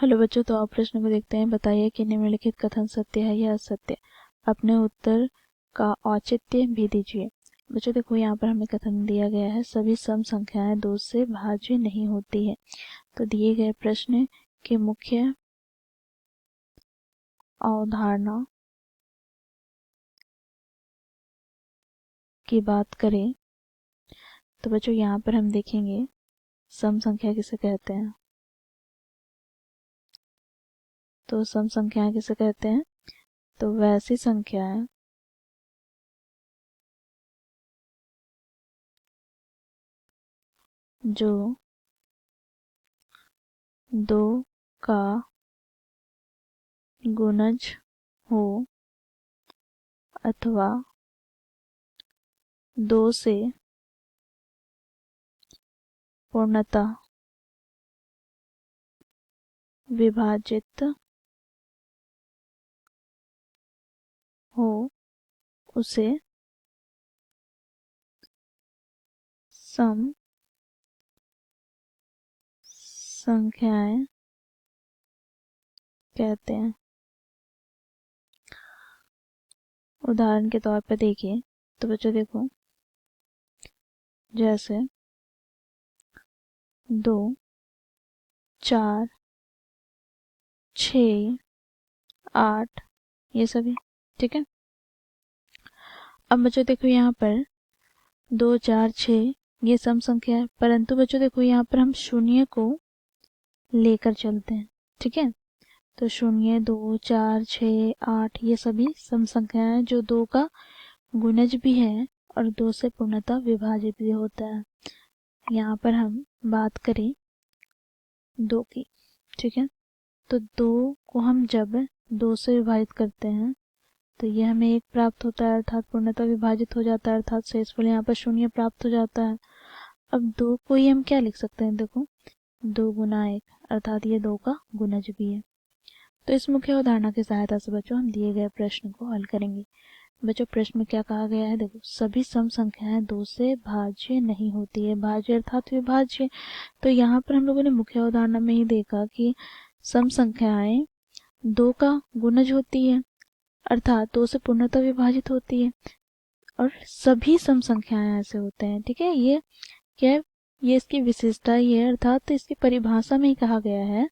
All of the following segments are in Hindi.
हेलो बच्चों, तो आप प्रश्न को देखते हैं। बताइए कि निम्नलिखित कथन सत्य है या असत्य। अपने उत्तर का औचित्य भी दीजिए। बच्चों देखो, यहाँ पर हमें कथन दिया गया है सभी सम संख्याएं 2 से भाज्य नहीं होती है। तो दिए गए प्रश्न के मुख्य अवधारणा की बात करें तो बच्चों यहाँ पर हम देखेंगे सम संख्या किसे कहते हैं। तो सम संख्याएं किसे कहते हैं? तो वैसी संख्याएं जो 2 का गुणज हो अथवा 2 से पूर्णतः विभाजित हो उसे सम संख्याएं कहते हैं। उदाहरण के तौर पर देखिए तो बच्चों देखो, जैसे 2, 4, 6, 8 ये सभी, ठीक है। अब बच्चों देखो यहाँ पर 2, 4, 6 ये सम संख्या है, परंतु बच्चों देखो यहाँ पर हम शून्य को लेकर चलते हैं, ठीक है। तो 0, 2, 4, 6, 8 ये सभी सम संख्याएं हैं जो 2 का गुणज भी है और 2 से पूर्णतः विभाजित भी होता है। यहाँ पर हम बात करें 2 की, ठीक है। तो 2 को हम जब 2 से विभाजित करते हैं तो ये हमें 1 प्राप्त होता है, अर्थात पूर्णतः विभाजित हो जाता है, अर्थात शेषफल यहाँ पर 0 प्राप्त हो जाता है। अब 2 को ही हम क्या लिख सकते हैं? देखो 2 गुना 1, अर्थात ये 2 का गुणज भी है। तो इस मुख्य उदाहरण की सहायता से बच्चों हम दिए गए प्रश्न को हल करेंगे। बच्चों प्रश्न में क्या कहा गया है? देखो सभी सम संख्याएं 2 से भाज्य नहीं होती है। भाज्य अर्थात विभाज्य। तो यहाँ पर हम लोगों ने मुख्य उदाहरण में ही देखा कि सम संख्याएं 2 का गुणज होती है, अर्थात 2 से पूर्णतः विभाजित होती है, और सभी सम संख्याएं ऐसे होते हैं, ठीक है। ये क्या है? ये इसकी विशेषता ही है, अर्थात इसकी परिभाषा में ही कहा गया है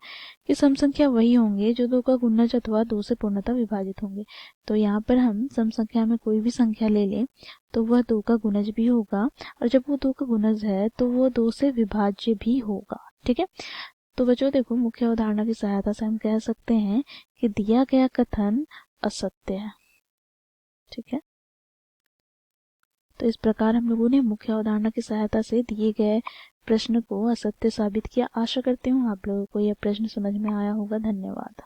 कि सम संख्या वही होंगे जो 2 का गुणज अथवा 2 से पूर्णतः विभाजित होंगे। तो यहाँ पर हम सम संख्या में कोई भी संख्या ले लें तो वह 2 का गुणज भी होगा, और जब वो 2 का गुणज है तो वो 2 से विभाज्य भी होगा, ठीक है। तो बच्चों देखो, मुख्य उदाहरण की सहायता से हम कह सकते हैं कि दिया गया कथन असत्य है, ठीक है। तो इस प्रकार हम लोगों ने मुख्य उदाहरण की सहायता से दिए गए प्रश्न को असत्य साबित किया। आशा करती हूँ आप लोगों को यह प्रश्न समझ में आया होगा। धन्यवाद।